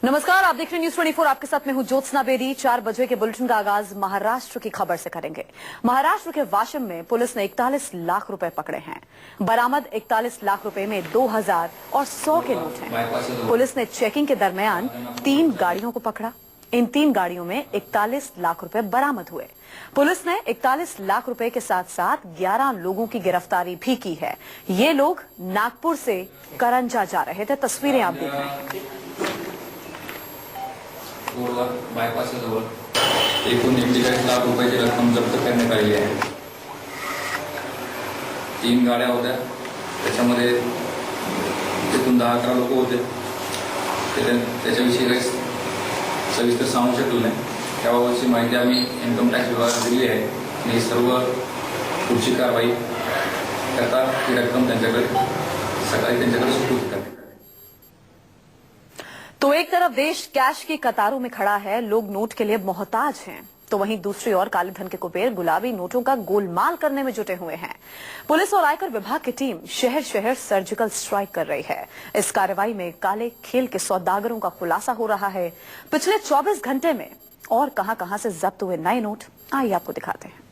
नमस्कार, आप देख रहे हैं न्यूज 24। आपके साथ मैं हूं ज्योत्सना बेदी। 4 बजे के बुलेटिन का आगाज महाराष्ट्र की खबर से करेंगे। महाराष्ट्र के वाशिम में पुलिस ने 41 लाख रुपए पकड़े हैं। बरामद 41 लाख रुपए में 2000 और 100 के नोट हैं। पुलिस ने चेकिंग के दरमियान 3 गाड़ियों को पकड़ा। इन 3 गाड़ियों में 41 लाख रुपए बरामद हुए। पुलिस ने 41 लाख रुपए के साथ साथ 11 लोगों की गिरफ्तारी भी की है। ये लोग नागपुर से करंजा जा रहे थे। तस्वीरें आप देख रहे हैं। बायपासजवळ एकूण 41 लाख रुपयाची रक्कम जप्त करण्यात आली आहे। 3 गाड्या होत्या, त्याच्यामध्ये एकूण 10-11 लोक होते। त्याच्याविषयी काही सविस्तर सांगू शकलो नाही। त्याबाबतची माहिती आम्ही इन्कम टॅक्स विभागाला दिली आहे आणि सर्व पुढची कारवाई करता ही रक्कम त्यांच्याकडे सकाळी त्यांच्याकडे सुपूर्द करण्यात। तो एक तरफ देश कैश की कतारों में खड़ा है, लोग नोट के लिए मोहताज हैं, तो वहीं दूसरी ओर काले धन के कुबेर गुलाबी नोटों का गोलमाल करने में जुटे हुए हैं। पुलिस और आयकर विभाग की टीम शहर शहर सर्जिकल स्ट्राइक कर रही है। इस कार्रवाई में काले खेल के सौदागरों का खुलासा हो रहा है। पिछले 24 घंटे में और कहां-कहां से जब्त हुए नए नोट, आइए आपको दिखाते हैं।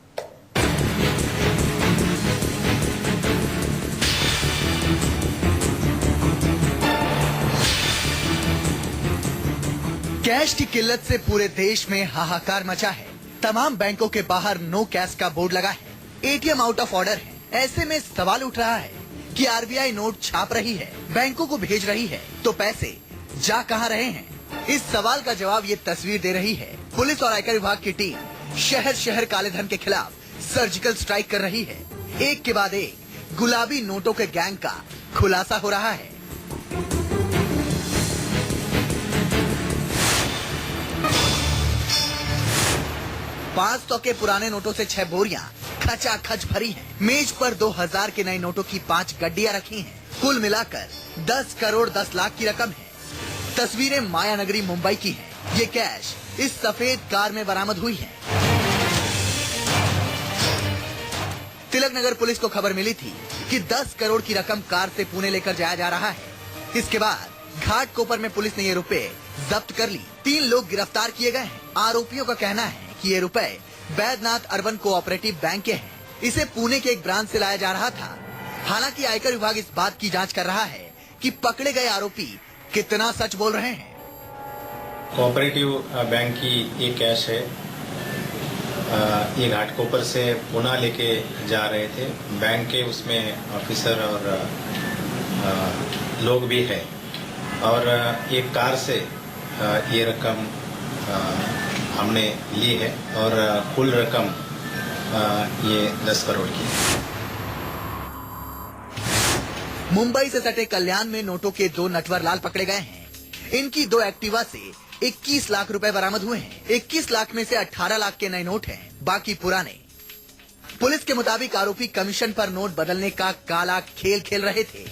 कैश की किल्लत से पूरे देश में हाहाकार मचा है। तमाम बैंकों के बाहर नो कैश का बोर्ड लगा है। एटीएम आउट ऑफ ऑर्डर है। ऐसे में सवाल उठ रहा है कि आरबीआई नोट छाप रही है, बैंकों को भेज रही है, तो पैसे जा कहां रहे हैं? इस सवाल का जवाब ये तस्वीर दे रही है। पुलिस और आयकर विभाग की टीम शहर शहर काले धन के खिलाफ सर्जिकल स्ट्राइक कर रही है। एक के बाद एक गुलाबी नोटों के गैंग का खुलासा हो रहा है। $500 के पुराने नोटों से 6 बोरियां खचाखच भरी हैं। मेज पर 2000 के नए नोटों की 5 गड्डियां रखी हैं। कुल मिलाकर 10 करोड़ 10 लाख की रकम है। तस्वीरें मायानगरी मुंबई की हैं। ये कैश इस सफेद कार में बरामद हुई है। तिलक नगर पुलिस को खबर मिली थी कि 10 करोड़ की रकम कार से पुणे लेकर जाया जा रहा है। इसके बाद घाटकोपर में पुलिस ने ये रुपए जब्त कर ली। 3 लोग गिरफ्तार किए गए हैं। आरोपियों का कहना है कि ये रुपए बैद्यनाथ अर्बन कोऑपरेटिव बैंक के हैं। इसे पुणे के एक ब्रांच से लाया जा रहा था। हालांकि आयकर विभाग इस बात की जांच कर रहा है कि पकड़े गए आरोपी कितना सच बोल रहे हैं। कोऑपरेटिव बैंक की ये कैश है। ये घाटकोपर से पुणे लेके जा रहे थे। बैंक के उसमें ऑफिसर और लोग भी है और एक कार से ये रकम हमने ली है और कुल रकम ये 10 करोड़ की है। मुंबई से सटे कल्याण में नोटों के 2 नटवर लाल पकड़े गए हैं। इनकी 2 एक्टिवा से 21 लाख रुपए बरामद हुए हैं। 21 लाख में से 18 लाख के नए नोट हैं, बाकी पुराने। पुलिस के मुताबिक आरोपी कमीशन पर नोट बदलने का काला खेल खेल रहे थे।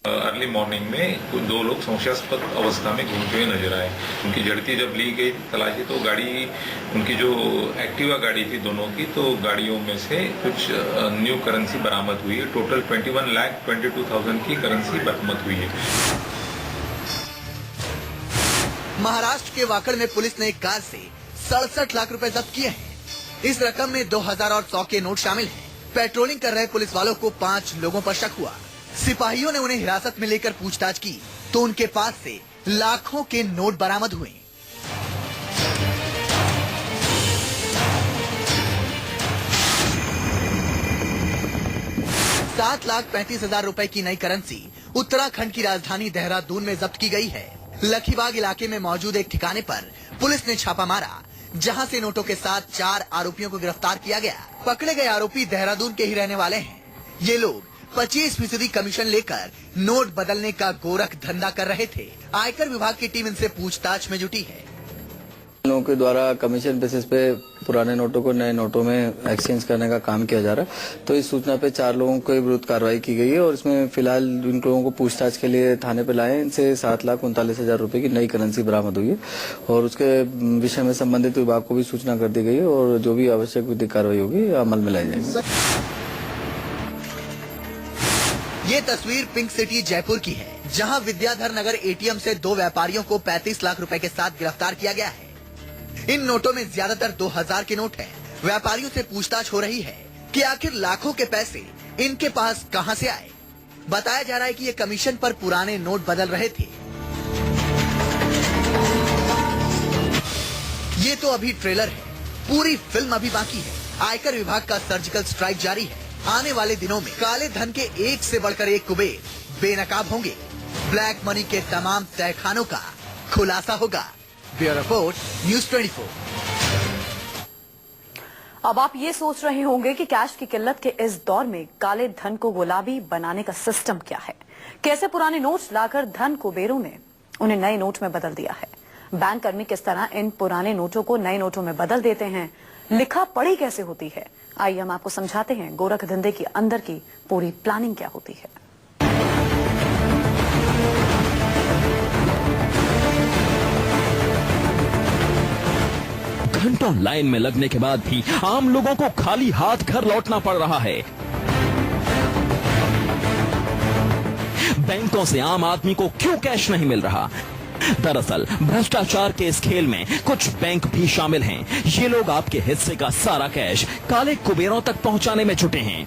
अर्ली मॉर्निंग में कुछ 2 लोग संशयास्पद अवस्था में घूमते हुए नजर आए। उनकी झड़ती जब ली गई तलाशी तो गाड़ी, उनकी जो एक्टिवा गाड़ी थी दोनों की, तो गाड़ियों में से कुछ न्यू करेंसी बरामद हुई है। टोटल 21,22,000 की करेंसी बरामद हुई है। महाराष्ट्र के वाकड़ में पुलिस ने एक कार से 67 लाख रुपए जब्त किए हैं। इस रकम में 2000 और 100 के नोट शामिल हैं। पेट्रोलिंग कर रहे पुलिस वालों को 5 लोगों पर शक हुआ। सिपाहियों ने उन्हें हिरासत में लेकर पूछताछ की तो उनके पास से लाखों के नोट बरामद हुए। $7,35,000 रुपए की नई करेंसी उत्तराखंड की राजधानी देहरादून में जब्त की गई है। लखीबाग इलाके में मौजूद एक ठिकाने पर पुलिस ने छापा मारा, जहां से नोटों के साथ 4 आरोपियों को गिरफ्तार किया गया। पकड़े गए आरोपी देहरादून के ही रहने वाले हैं। ये लोग 25% कमीशन लेकर नोट बदलने का गोरख धंधा कर रहे थे। आयकर विभाग की टीम इनसे पूछताछ में जुटी है। लोगों के द्वारा कमीशन बेसिस पे पुराने नोटों को नए नोटों में एक्सचेंज करने का काम किया जा रहा है। तो इस सूचना पे 4 लोगों के विरुद्ध कार्रवाई की गई है और इसमें फिलहाल इन लोगों को पूछताछ के लिए थाने पे लाए। इनसे 7,39,000 रुपए की नई करेंसी बरामद हुई है और उसके विषय में संबंधित विभाग को भी सूचना कर दी गई है और जो भी आवश्यक विधिक कार्रवाई होगी अमल में लाई जाएगी। ये तस्वीर पिंक सिटी जयपुर की है, जहां विद्याधर नगर एटीएम से 2 व्यापारियों को 35 लाख रुपए के साथ गिरफ्तार किया गया है। इन नोटों में ज्यादातर 2000 के नोट हैं। व्यापारियों से पूछताछ हो रही है कि आखिर लाखों के पैसे इनके पास कहां से आए। बताया जा रहा है कि ये कमीशन पर पुराने नोट बदल रहे थे। ये तो अभी ट्रेलर है, पूरी फिल्म अभी बाकी है। आयकर विभाग का सर्जिकल स्ट्राइक जारी है। आने वाले दिनों में काले धन के एक से बढ़कर एक कुबेर बेनकाब होंगे। ब्लैक मनी के तमाम तहखानों का खुलासा होगा। Bureau report, news 24। अब आप ये सोच रहे होंगे कि कैश की किल्लत के इस दौर में काले धन को गुलाबी बनाने का सिस्टम क्या है। कैसे पुराने नोट्स लाकर धन कुबेरों ने उन्हें नए नोट में बदल दिया है। बैंक कर्मी किस तरह इन पुराने नोटों को नए नोटों में बदल देते हैं। लिखा पढ़ी कैसे होती है, आइए हम आपको समझाते हैं गोरख धंधे के अंदर की पूरी प्लानिंग क्या होती है। घंटों लाइन में लगने के बाद भी आम लोगों को खाली हाथ घर लौटना पड़ रहा है। बैंकों से आम आदमी को क्यों कैश नहीं मिल रहा? दरअसल भ्रष्टाचार के इस खेल में कुछ बैंक भी शामिल हैं। ये लोग आपके हिस्से का सारा कैश काले कुबेरों तक पहुंचाने में जुटे हैं।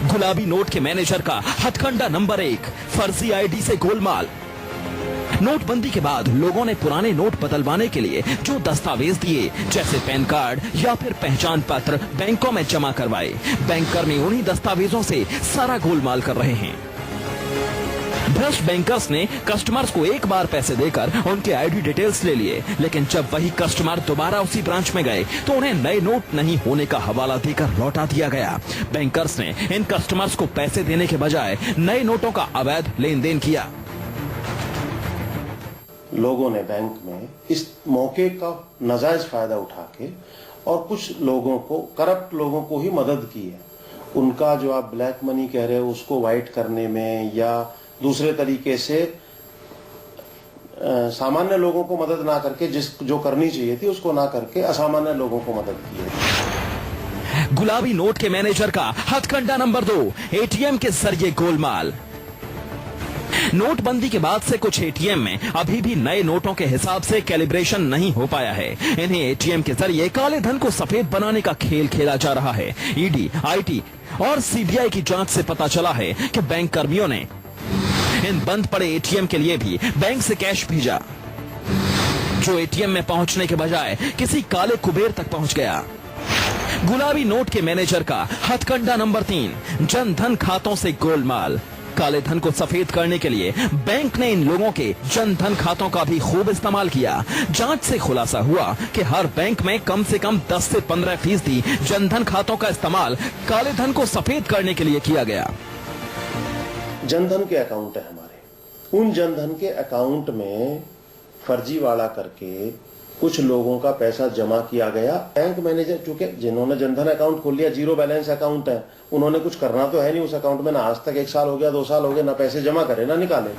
गुलाबी नोट के मैनेजर का हथकंडा नंबर 1, फर्जी आईडी से गोलमाल। नोटबंदी के बाद लोगों ने पुराने नोट बदलवाने के लिए जो दस्तावेज दिए, जैसे पैन कार्ड या फिर पहचान पत्र, बैंकों में जमा करवाए। बैंक कर्मी उन्हीं दस्तावेजों से सारा गोलमाल कर रहे हैं। भ्रष्ट बैंकर्स ने कस्टमर्स को एक बार पैसे देकर उनके आईडी डिटेल्स ले लिए, लेकिन जब वही कस्टमर दोबारा उसी ब्रांच में गए तो उन्हें नए नोट नहीं होने का हवाला देकर लौटा दिया गया। बैंकर्स ने इन कस्टमर्स को पैसे देने के बजाय नए नोटों का अवैध लेन देन किया। लोगों ने बैंक में इस मौके का नाजायज फायदा उठा के और कुछ लोगों को, करप्ट लोगों को ही मदद की है। उनका जो आप ब्लैक मनी कह रहे हो उसको वाइट करने में या दूसरे तरीके से सामान्य लोगों को मदद ना करके जो करनी चाहिए थी उसको ना करके असामान्य लोगों को मदद की है। गुलाबी नोट के मैनेजर का हथकंडा नंबर 2, एटीएम के जरिए गोलमाल। नोटबंदी के बाद से कुछ एटीएम में अभी भी नए नोटों के हिसाब से कैलिब्रेशन नहीं हो पाया है। इन्हें एटीएम के जरिए काले धन को सफेद बनाने का खेल खेला जा रहा है। ईडी, आईटी और सीबीआई की जांच से पता चला है कि बैंक कर्मियों ने इन बंद पड़े एटीएम के लिए भी बैंक से कैश भेजा, जो एटीएम में पहुंचने के बजाय किसी काले कुबेर तक पहुंच गया। गुलाबी नोट के मैनेजर का हथकंडा नंबर 3, जन धन खातों से गोलमाल। काले धन को सफेद करने के लिए बैंक ने इन लोगों के जन धन खातों का भी खूब इस्तेमाल किया। जांच से खुलासा हुआ कि हर बैंक में कम से कम 10 से 15% जन धन खातों का इस्तेमाल काले धन को सफेद करने के लिए किया गया। जनधन के अकाउंट है हमारे, उन जनधन के अकाउंट में फर्जीवाड़ा करके कुछ लोगों का पैसा जमा किया गया। बैंक मैनेजर, चूंकि जिन्होंने जनधन अकाउंट खोल लिया, जीरो बैलेंस अकाउंट है, उन्होंने कुछ करना तो है नहीं उस अकाउंट में, ना आज तक 1 साल हो गया, 2 साल हो गए, ना पैसे जमा करे ना निकाले।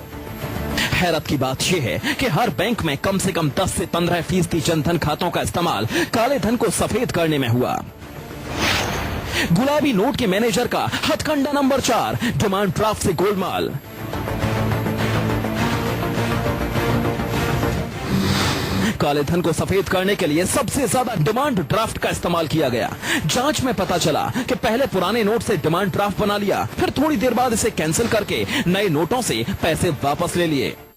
हैरत की बात यह है कि हर बैंक में कम से कम 10 से 15% जनधन खातों का इस्तेमाल काले धन को सफेद करने में हुआ। गुलाबी नोट के मैनेजर का हथकंडा नंबर 4, डिमांड ड्राफ्ट से गोलमाल। काले धन को सफेद करने के लिए सबसे ज्यादा डिमांड ड्राफ्ट का इस्तेमाल किया गया। जांच में पता चला कि पहले पुराने नोट से डिमांड ड्राफ्ट बना लिया, फिर थोड़ी देर बाद इसे कैंसिल करके नए नोटों से पैसे वापस ले लिए।